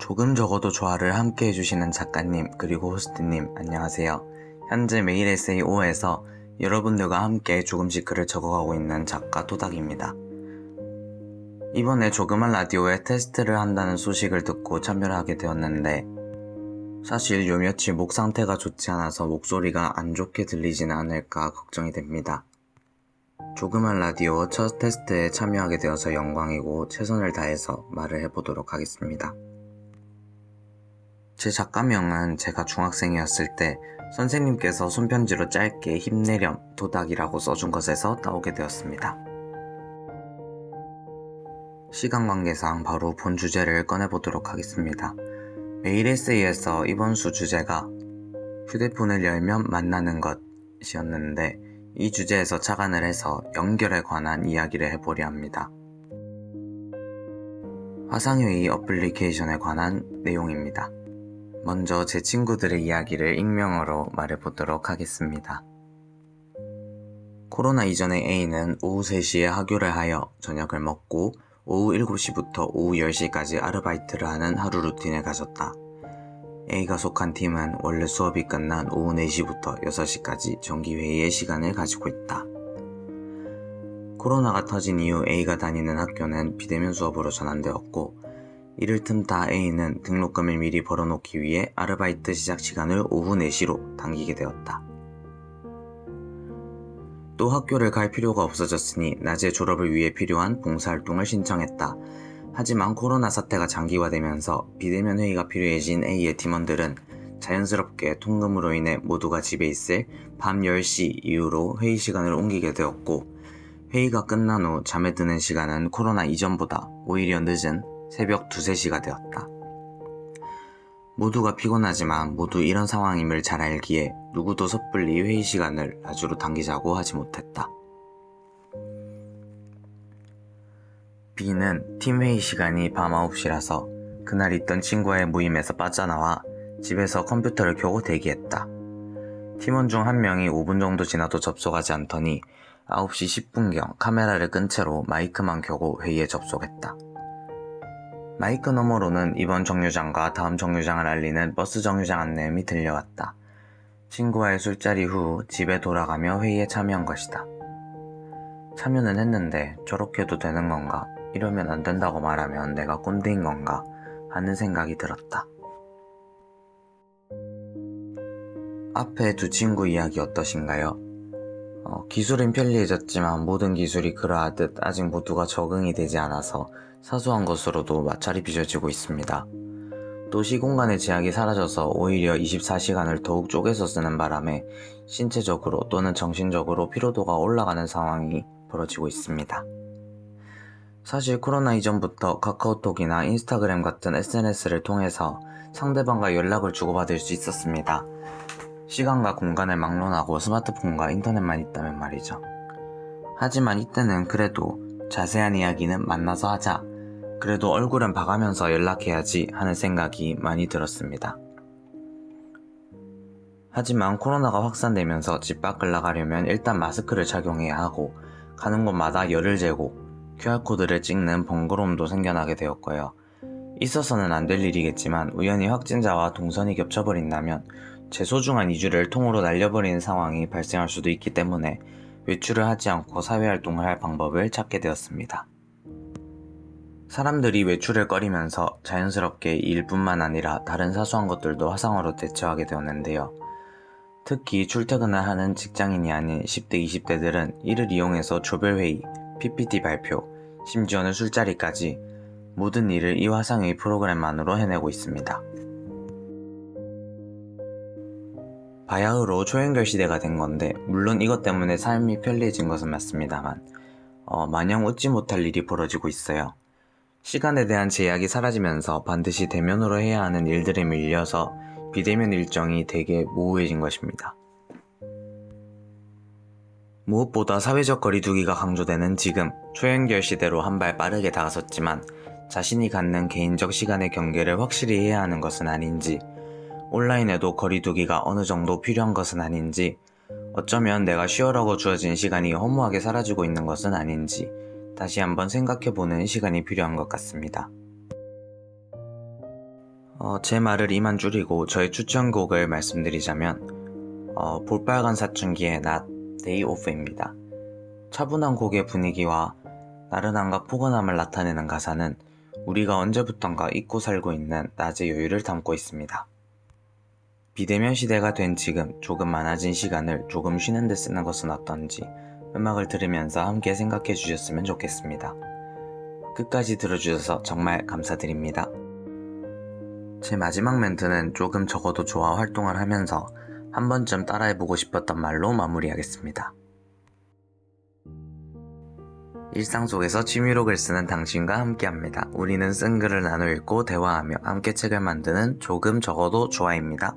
조금 적어도 좋아를 함께 해주시는 작가님 그리고 호스트님 안녕하세요. 현재 매일 에세이 5에서 여러분들과 함께 조금씩 글을 적어가고 있는 작가 토닥입니다. 이번에 조그만 라디오에 테스트를 한다는 소식을 듣고 참여를 하게 되었는데 사실 요 며칠 목 상태가 좋지 않아서 목소리가 안 좋게 들리지는 않을까 걱정이 됩니다. 조그만 라디오 첫 테스트에 참여하게 되어서 영광이고 최선을 다해서 말을 해보도록 하겠습니다. 제 작가명은 제가 중학생이었을 때 선생님께서 손편지로 짧게 힘내렴 토닥이라고 써준 것에서 따오게 되었습니다. 시간 관계상 바로 본 주제를 꺼내보도록 하겠습니다. 매일 에세이에서 이번 수 주제가 휴대폰을 열면 만나는 것이었는데 이 주제에서 착안을 해서 연결에 관한 이야기를 해보려 합니다. 화상회의 어플리케이션에 관한 내용입니다. 먼저 제 친구들의 이야기를 익명으로 말해보도록 하겠습니다. 코로나 이전의 A는 오후 3시에 하교를 하여 저녁을 먹고 오후 7시부터 오후 10시까지 아르바이트를 하는 하루 루틴을 가졌다. A가 속한 팀은 원래 수업이 끝난 오후 4시부터 6시까지 정기회의의 시간을 가지고 있다. 코로나가 터진 이후 A가 다니는 학교는 비대면 수업으로 전환되었고 이를 틈타 A는 등록금을 미리 벌어놓기 위해 아르바이트 시작 시간을 오후 4시로 당기게 되었다. 또 학교를 갈 필요가 없어졌으니 낮에 졸업을 위해 필요한 봉사활동을 신청했다. 하지만 코로나 사태가 장기화되면서 비대면 회의가 필요해진 A의 팀원들은 자연스럽게 통금으로 인해 모두가 집에 있을 밤 10시 이후로 회의 시간을 옮기게 되었고 회의가 끝난 후 잠에 드는 시간은 코로나 이전보다 오히려 늦은 새벽 2, 3시가 되었다. 모두가 피곤하지만 모두 이런 상황임을 잘 알기에 누구도 섣불리 회의 시간을 낮으로 당기자고 하지 못했다. B는 팀 회의 시간이 밤 9시라서 그날 있던 친구와의 모임에서 빠져나와 집에서 컴퓨터를 켜고 대기했다. 팀원 중 한 명이 5분 정도 지나도 접속하지 않더니 9시 10분경 카메라를 끈 채로 마이크만 켜고 회의에 접속했다. 마이크 너머로는 이번 정류장과 다음 정류장을 알리는 버스 정류장 안내음이 들려왔다. 친구와의 술자리 후 집에 돌아가며 회의에 참여한 것이다. 참여는 했는데 저렇게도 되는 건가? 이러면 안 된다고 말하면 내가 꼰대인 건가? 하는 생각이 들었다. 앞에 두 친구 이야기 어떠신가요? 기술은 편리해졌지만 모든 기술이 그러하듯 아직 모두가 적응이 되지 않아서 사소한 것으로도 마찰이 빚어지고 있습니다. 또 시공간의 제약이 사라져서 오히려 24시간을 더욱 쪼개서 쓰는 바람에 신체적으로 또는 정신적으로 피로도가 올라가는 상황이 벌어지고 있습니다. 사실 코로나 이전부터 카카오톡이나 인스타그램 같은 SNS를 통해서 상대방과 연락을 주고받을 수 있었습니다. 시간과 공간을 막론하고 스마트폰과 인터넷만 있다면 말이죠. 하지만 이때는 그래도 자세한 이야기는 만나서 하자, 그래도 얼굴은 봐가면서 연락해야지 하는 생각이 많이 들었습니다. 하지만 코로나가 확산되면서 집 밖을 나가려면 일단 마스크를 착용해야 하고 가는 곳마다 열을 재고 QR코드를 찍는 번거로움도 생겨나게 되었고요. 있어서는 안 될 일이겠지만 우연히 확진자와 동선이 겹쳐버린다면 제 소중한 2주를 통으로 날려버리는 상황이 발생할 수도 있기 때문에 외출을 하지 않고 사회활동을 할 방법을 찾게 되었습니다. 사람들이 외출을 꺼리면서 자연스럽게 일뿐만 아니라 다른 사소한 것들도 화상으로 대처하게 되었는데요. 특히 출퇴근을 하는 직장인이 아닌 10대, 20대들은 이를 이용해서 조별회의, PPT 발표, 심지어는 술자리까지 모든 일을 이 화상회의 프로그램만으로 해내고 있습니다. 바야흐로 초연결 시대가 된 건데 물론 이것 때문에 삶이 편리해진 것은 맞습니다만 마냥 웃지 못할 일이 벌어지고 있어요. 시간에 대한 제약이 사라지면서 반드시 대면으로 해야 하는 일들에 밀려서 비대면 일정이 되게 모호해진 것입니다. 무엇보다 사회적 거리두기가 강조되는 지금 초연결 시대로 한 발 빠르게 다가섰지만 자신이 갖는 개인적 시간의 경계를 확실히 해야 하는 것은 아닌지, 온라인에도 거리두기가 어느 정도 필요한 것은 아닌지, 어쩌면 내가 쉬어라고 주어진 시간이 허무하게 사라지고 있는 것은 아닌지 다시 한번 생각해보는 시간이 필요한 것 같습니다. 제 말을 이만 줄이고 저의 추천곡을 말씀드리자면 볼빨간 사춘기의 낮 데이 오프입니다. 차분한 곡의 분위기와 나른함과 포근함을 나타내는 가사는 우리가 언제부턴가 잊고 살고 있는 낮의 여유를 담고 있습니다. 비대면 시대가 된 지금 조금 많아진 시간을 조금 쉬는 데 쓰는 것은 어떤지 음악을 들으면서 함께 생각해 주셨으면 좋겠습니다. 끝까지 들어주셔서 정말 감사드립니다. 제 마지막 멘트는 조금 적어도 좋아 활동을 하면서 한 번쯤 따라해보고 싶었던 말로 마무리하겠습니다. 일상 속에서 취미로 글 쓰는 당신과 함께합니다. 우리는 쓴 글을 나눠 읽고 대화하며 함께 책을 만드는 조금 적어도 좋아입니다.